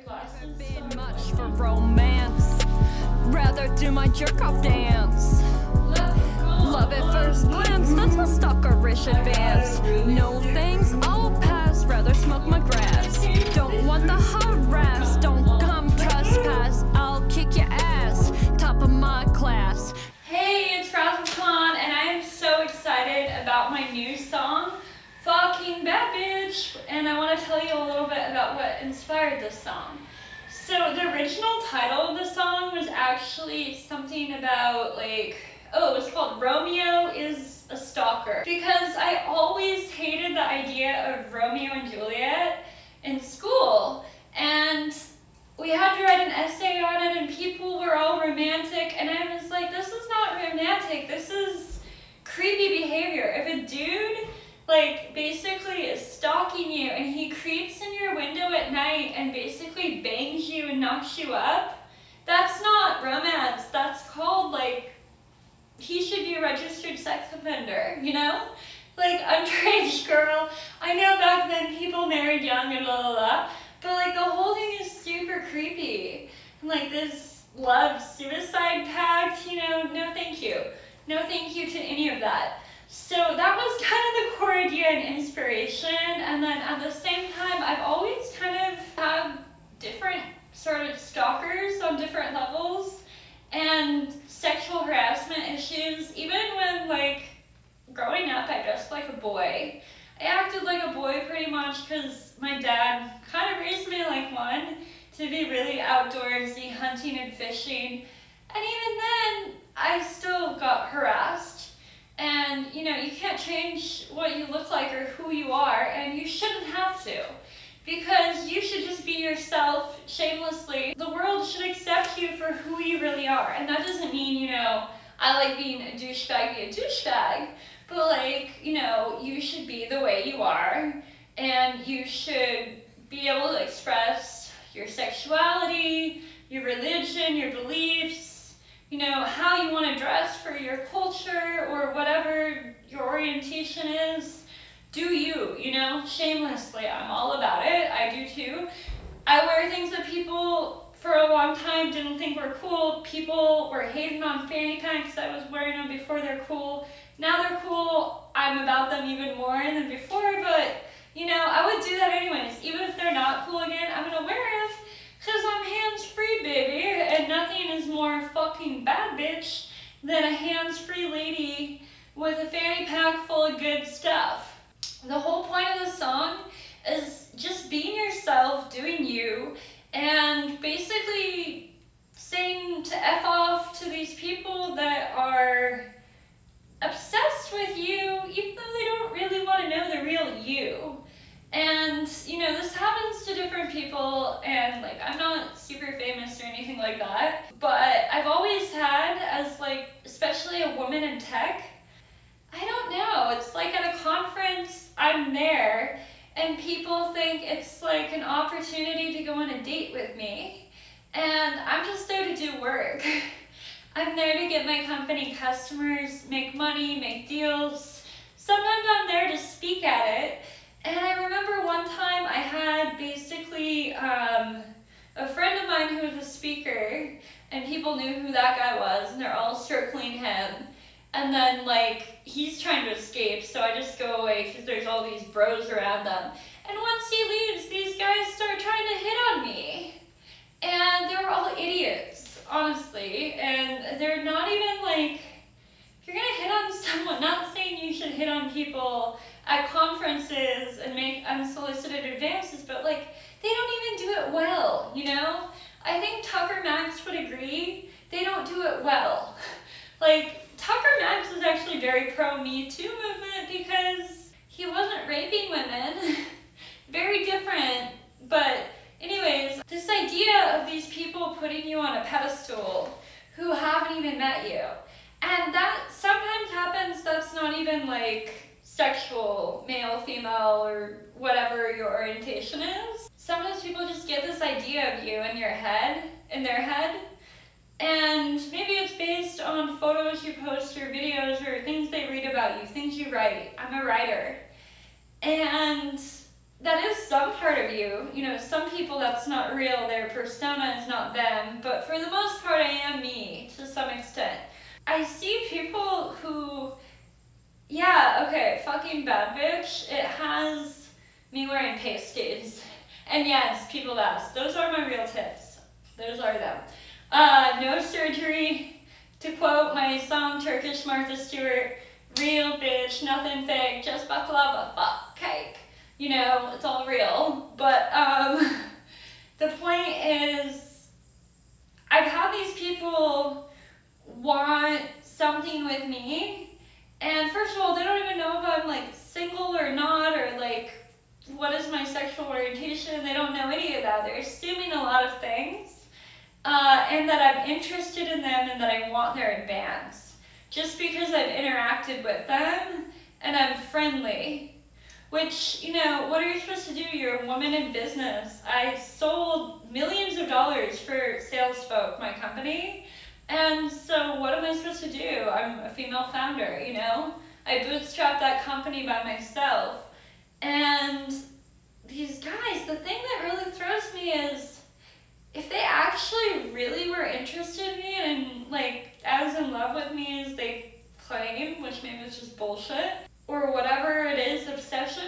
classes. Been much for romance. Rather do my jerk-off dance. Love at first glance, that's a stalkerish advance. No thanks, I'll pass, rather smoke my grass. Don't want the harass, don't come trespass. I'll kick your ass, top of my class. Hey, it's Razzlekhan, and I am so excited about my new song, Fucking Bad Bitch, and I want to tell you a little bit about what inspired this song. So the original title of the song was actually something about it was called Romeo is a Stalker, because I always hated the idea of Romeo and Juliet in school, and we had to write an essay on it and people were all romantic, and I was like, this is not romantic, this is creepy behavior. If a dude basically is stalking you and he creeps in your window at night and basically bangs you and knocks you up, that's not romance. That's called he should be a registered sex offender, you know? Underage girl. I know back then people married young and blah blah blah, but the whole thing is super creepy. And this love suicide pact, no thank you. No thank you to any of that. So that was kind of the core idea and inspiration, and then at the same time I've always kind of had different sort of stalkers on different levels and sexual harassment issues. Even when growing up I dressed like a boy. I acted like a boy pretty much because my dad kind of raised me like one, to be really outdoorsy, hunting and fishing, and even then I still got harassed. And you can't change what you look like or who you are, and you shouldn't have to, because you should just be yourself shamelessly. The world should accept you for who you really are, and that doesn't mean, I like being a douchebag, be a douchebag, but you should be the way you are, and you should be able to express your sexuality, your religion, your beliefs, how you want to dress for your culture or whatever your orientation is. Do you, shamelessly. I'm all about it. I do too. I wear things that people for a long time didn't think were cool. People were hating on fanny packs. I was wearing them before they're cool. Now they're cool. I'm about them even more than before, but I would do that anyways. Even if they're not cool again, I'm gonna wear them. Because I'm hands-free, baby, and nothing is more fucking bad bitch than a hands-free lady with a fanny pack full of good stuff. The whole point of the song is just being yourself, doing you, and basically saying to F off to these people that are obsessed with you, even though they don't really want to know the real you. And this happens to different people, and I'm not super famous or anything like that, but I've always had, as especially a woman in tech, I don't know, it's at a conference, I'm there, and people think it's an opportunity to go on a date with me, and I'm just there to do work. I'm there to get my company customers, make money, make deals. Sometimes I'm there to speak at it. And I remember one time I had basically a friend of mine who was a speaker, and people knew who that guy was, and they're all circling him. And then he's trying to escape, so I just go away because there's all these bros around them. And once he leaves, these guys start trying to hit on me. And they were all idiots, honestly. And they're not even if you're gonna hit on someone, not saying you should hit on people at conferences and make unsolicited advances, but they don't even do it well, I think Tucker Max would agree, they don't do it well. Tucker Max is actually very pro Me Too movement because he wasn't raping women. Very different, but anyways, this idea of these people putting you on a pedestal who haven't even met you, and that sometimes happens, that's not even sexual, male, female, or whatever your orientation is. Sometimes people just get this idea of you in their head, and maybe it's based on photos you post or videos or things they read about you, things you write. I'm a writer. And that is some part of you. You know, some people that's not real, their persona is not them, but for the most part I am me to some extent. I see people who, yeah, okay, fucking bad bitch, it has me wearing pasties. And yes, people ask, those are my real tits. Those are them. No surgery, to quote my song Turkish Martha Stewart, real bitch, nothing fake, just baklava, fuck, cake. You know, it's all real. But the point is, I've had these people want something with me, and first of all, they don't even know if I'm like single or not, or like what is my sexual orientation. They don't know any of that. They're assuming a lot of things, and that I'm interested in them and that I want their advance just because I've interacted with them and I'm friendly. Which, you know, what are you supposed to do? You're a woman in business. I sold millions of dollars for Sales Folk, my company. And so what am I supposed to do? I'm a female founder, you know? I bootstrapped that company by myself. And these guys, the thing that really throws me is, if they actually really were interested in me and like as in love with me as they claim, which maybe it's just bullshit, or whatever it is, obsession,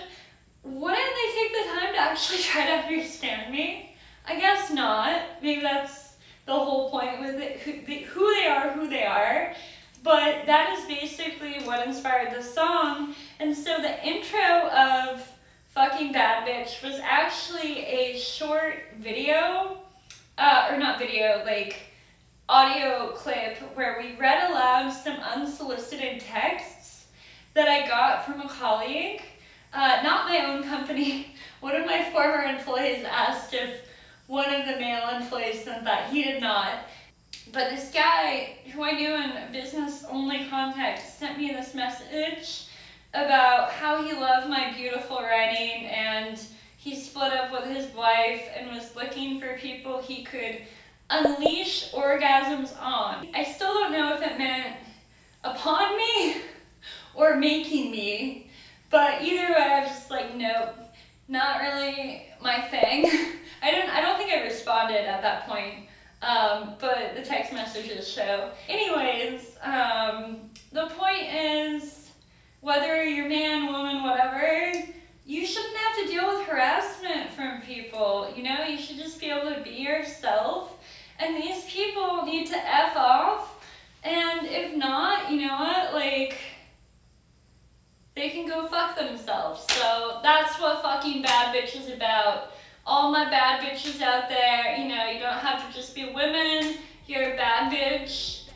wouldn't they take the time to actually try to understand me? I guess not. Maybe that's the whole point with it, who they are. But that is basically what inspired the song. And so the intro of Fucking Bad Bitch was actually a short video, or not video, like audio clip where we read aloud some unsolicited texts that I got from a colleague, not my own company. One of my former employees asked if one of the male employees sent that. He did not. But this guy, who I knew in business-only context, sent me this message about how he loved my beautiful writing, and he split up with his wife and was looking for people he could unleash orgasms on. I still don't know if it meant upon me or making me, but either way, I was just like, nope, not really my thing. I don't think I responded at that point, but the text messages show. Anyways, the point is, whether you're man, woman, whatever, you shouldn't have to deal with harassment from people, you know? You should just be able to be yourself, and these people need to F off, and if not, you know what, like, they can go fuck themselves. So that's what Fucking Bad Bitch is about. All my bad bitches out there, you know, you don't have to just be women, you're a bad bitch,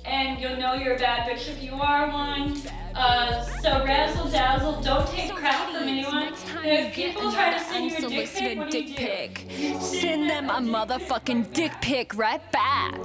and you'll know you're a bad bitch if you are one. So razzle dazzle, don't take crap from anyone. And if people try to send you a dick pic, what do you do? Send them a motherfucking dick pic right back.